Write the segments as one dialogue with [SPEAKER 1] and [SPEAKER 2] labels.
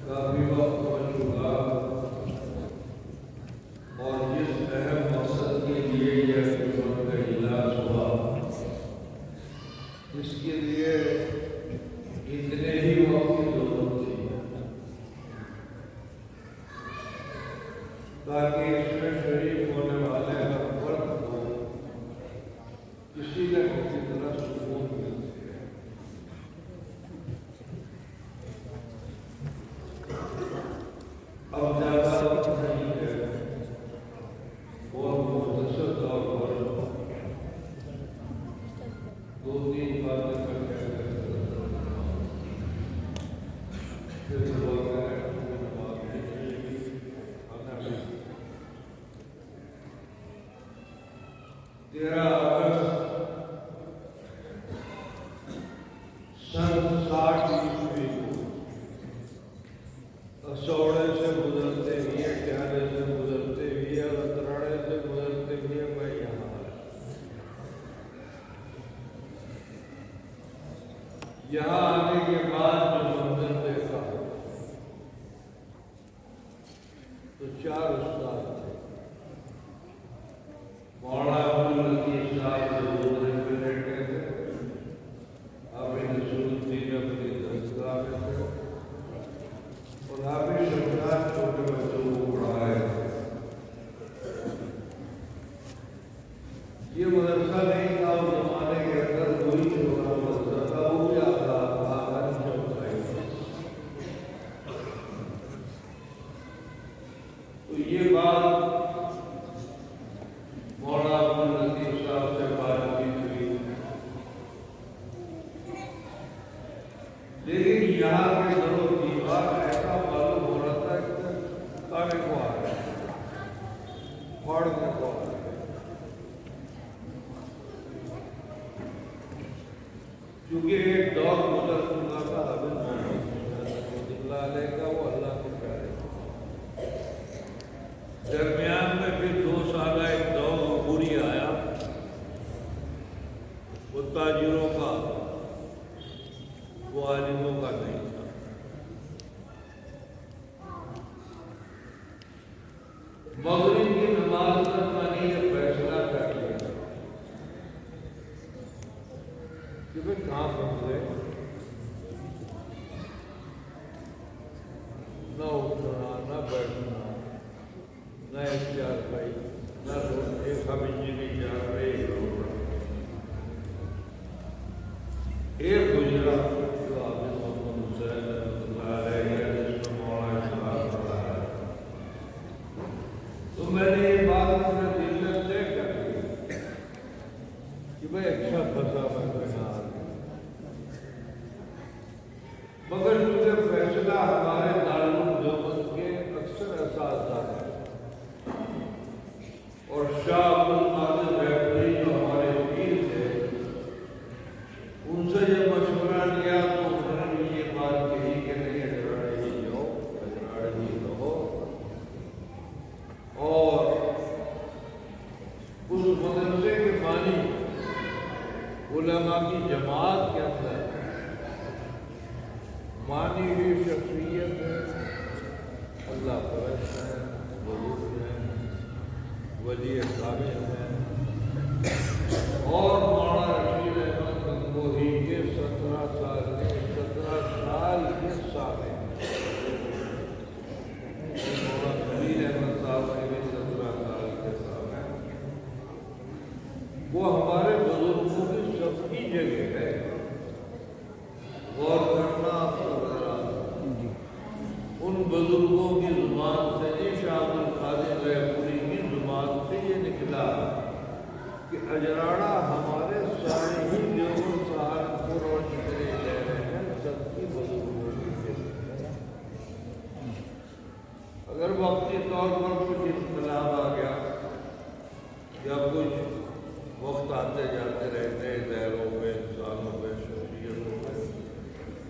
[SPEAKER 1] کافی وقت ہو چکا اور جس اہم مقصد کے لیے یہ حکومت کا اجلاس ہوا اس کے لیے اتنے ہی وقت کی ضرورت تھی تاکہ اس میں شریک ہونے والے ہر فرد کو کسی نہ کسی طرح سکون مل سکے۔ اب زیادہ وقت نہیں ہے، بہت مختصر طور پر دو تین باتیں کر کے پھر دعا کریں۔ تیرا اگست سن 60 عیسوی کو اسوڑے سے گزرتے ہوئے، ٹہرے سے گزرتے ہوئے، اتراڑے سے گزرتے ہوئے میں یہاں آیا۔ یہاں آنے کے بعد جو منظر دیکھا تو 4 استاد تھے۔ مولانا عبداللطیف صاحب سے دوسرے پہ بیٹھے تھے، حافظ نصیر الدین اپنی درسگاہ میں تھے اور حافظ شمشاد چھوٹے بچوں کو پڑھا رہے تھے۔ یہ مدرسہ نہیں تھا اس زمانے کے اندر، کوئی چھوٹا مدرسہ تھا، وہ کیا تھا آخر چوتھائی تھا۔ تو یہ بات مولانا عبداللطیف صاحب سے بات کی ہوئی، لیکن یہاں کے در و دیوار ایسا معلوم ہو رہا تھا کہ آنے کو آ رہے ہیں، پھاڑنے کو آ رہے ہیں، کیونکہ ایک دور گزر چکا تھا حافظ محمد رحمۃ اللہ علیہ کا، وہ اللہ کو پیارے تھے۔ درمیان میں پھر 2 سالہ ایک دور عبوری آیا، وہ تاجروں کا، وہ عالموں کا نہیں تھا۔ مغرب کی نماز تک میں نے یہ فیصلہ کر لیا کہ میں کہاں پہنچ گئے، نہ اٹھنا نہ بیٹھنا نہ اختیار پائی، نہ ایک حمیدی نہیں جا رہے، ایک گجرا جو حافظ محمد حسین رحمۃ اللہ علیہ کا جس میں مولانا صاحب پڑھا ہے، تو میں نے یہ بات اپنے دل میں طے کر لی کہ میں اچھا پھنسا میں کہاں آ گیا، مگر چونکہ فیصلہ ہمارے دارالعلوم دیوبند کے اکثر اساتذہ ہیں اور شاہ عبدالقادر ریفری جو ہمارے پیر تھے، ان سے یہ مشورہ لیا تو انہوں نے یہ بات کہی کہ نہیں، اجراڑے ہی جاؤ، اجراڑے ہی رہو، اور اس مدرسے کے بانی علماء کی جماعت کے اندر مانی ہوئی شخصیت ہے، اللہ پرست ہے، بزرگ ہے، ولی کامل ہے، اور مولانا رشید احمد گنگوہی کے 17 سال کے سامنے، مولانا خلیل احمد صاحب کے بھی 17 سال کے سامنے، وہ ہمارے بزرگوں کی سب کی جگہ ہے۔ غور کرنا آپ کو ان بزرگوں کی زبان سے، شاہ عبدالقادر ریفری کی زبان سے یہ نکلا کہ اجراڑا ہمارے سارے ہی دیوبند سہارنپور اور جتنے شہر ہیں سب کی بزرگوں کی خدمت ہے۔ اگر وقتی طور پر کچھ اختلاف آ گیا یا کچھ وقت آتے جاتے رہتے ہیں دائروں میں، انسانوں میں، شخصیتوں میں،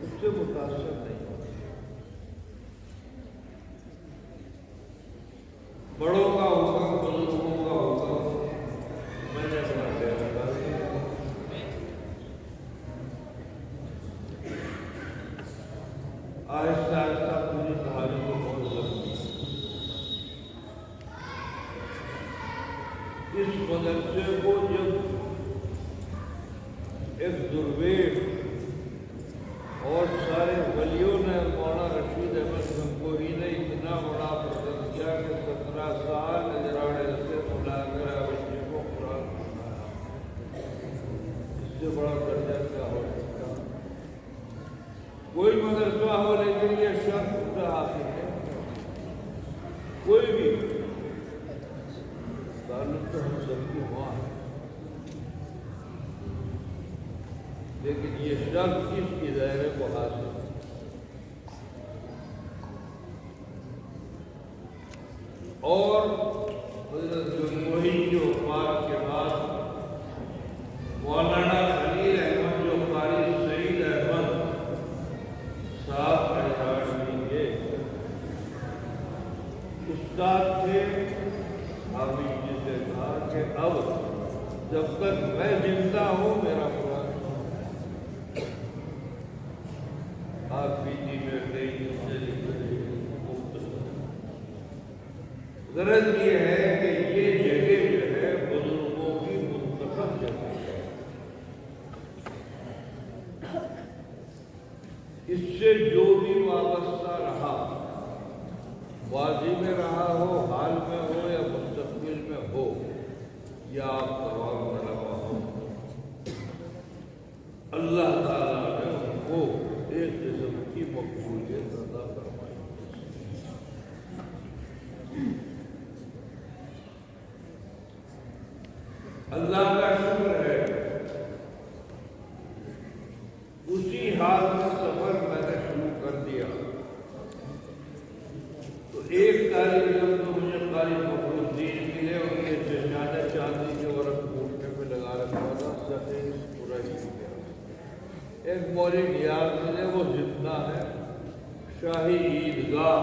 [SPEAKER 1] اس سے متاثر نہیں ہوتے۔ بڑوں کا حکم، بزرگوں کا حکم، میں نے اپنا ڈیرا ڈال دیا۔ آہستہ آہستہ پوری اس مدرسے کو جب ایک درویش اور سارے ولیوں نے مولانا رشید احمد گنگوہی نے اتنا بڑا پسند کیا کہ 17 سال نذرانے سے بلا کر بچے کو قرآن پڑھایا. اس سے بڑا درجہ کیا ہو سکتا؟ کوئی مدرسہ ہو لیکن یہ شرط پورا حاصل ہے. کوئی بھی تعلق تو ہم سب کی ماں ہے، لیکن یہ شرط کس کی دائرے کو حاصل ہے؟ اور حضرت گنگوہی کی وفات کے بعد مولانا خلیل احمد جو قاری سعید احمد صاحب اعزاز دیے استاد تھے. حافظ جی سے کہا کہ اب جب تک میں زندہ ہوں میرا قرآن آپ بیٹی میں گئی غرض یہ ہے کہ یہ جگہ جو ہے بزرگوں کی منتخب جگہ ہے. اس سے جو بھی وابستہ رہا، ماضی میں رہا ہو، حال میں ہو یا مستقبل میں ہو، یا آپ تمام رہا ہو، اللہ تعالیٰ نے ان کو ایک قسم کی مقبولیت عطا فرمائی. اللہ کا شکر ہے. اسی حال میں سفر میں نے شروع کر دیا تو ایک طالب علم تو مجھے قاری فخر الدین ملے، ان کے چشانہ چاندی کے ورق پھوٹنے پہ لگا رکھا تھا، سفید پورا ہی گیا. ایک مولی نیاز ملے، وہ زندہ ہے، شاہی عیدگاہ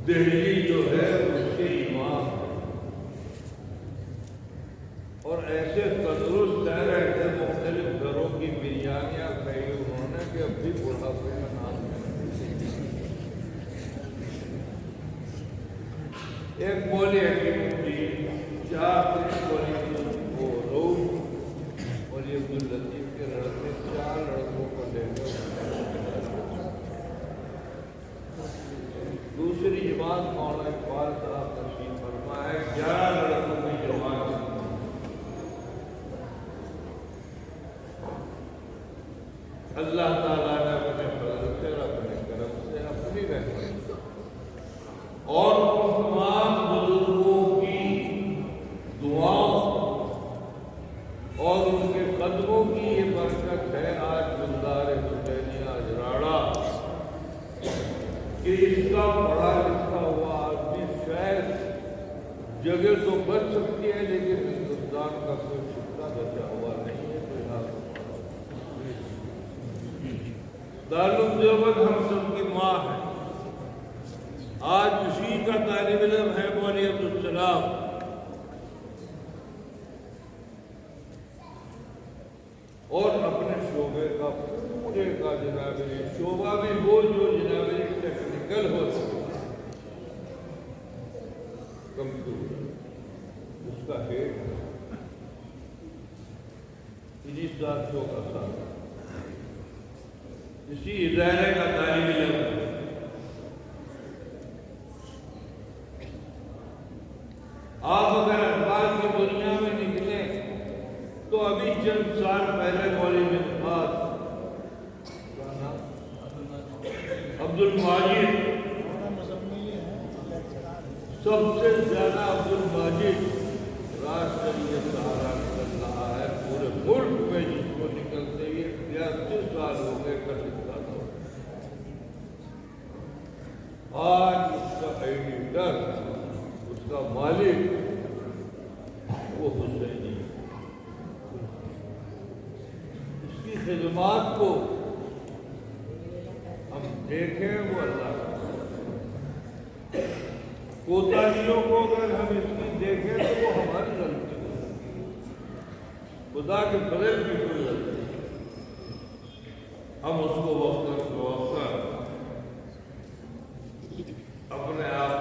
[SPEAKER 1] دہلی جو ہے اس کے امام ہے. اور ایسے تندرست ہے، ایسے مختلف گھروں کی بریانیاں کھائی انہوں نے کہ اب بھی بڑھاپے میں نام ہے. ایک مولی حکیم الدین، 4 مولی وہ روح مولی عبداللطیف کے لڑکے، 4 لڑکوں کو لے کر دوسری جماعت مولانا اقبال صاحب تشریف فرما ہے. 11 لڑکوں کی جماعت. اللہ تعالیٰ نے اپنے فضل سے، اپنے کرم سے، اپنی رحمت اور تمام بزرگوں کی دعاؤں اور ان کے قدموں کی یہ برکت ہے آج گلزار حسینیہ اجراڑہ کہ اس کا پڑھا لکھا ہوا آدمی شاید جگہ تو بچ سکتی ہے لیکن ہندوستان کا کوئی چھٹا بچا ہوا نہیں ہے. دارالعلوم دیوبند ہم سب کی ماں ہے. آج اسی کا طالب علم ہے مولانا عبدالسلام. اور اپنے شعبے کا پورے کا جناب شعبہ بھی وہ جو جناب ٹیکنیکل ہو سکتا ہے، کمپیوٹر اس کا ہیڈ انہی ساتھیوں کا ساتھ اسی ادارے کا طالب علم. آپ اگر اخبار کی دنیا میں نکلیں تو ابھی چند سال پہلے مولانا منہاج عبد الماجد، سب سے زیادہ عبد الماجد راج شریعت سہارا نکل رہا ہے پورے ملک میں، جس کو نکلتے ہوئے 82 سال ہو گئے کر سکتا تھا. آج اس کا ایڈیٹر، اس کا مالک وہ حسینی. اس کی خدمات کو ہم دیکھیں وہ اللہ کا. کوتاہیوں کو اگر ہم اس کی دیکھیں تو وہ ہماری غلطی ہے، خدا کے فضل کی کوئی غلطی نہیں. ہم اس کو وقت اپنے آپ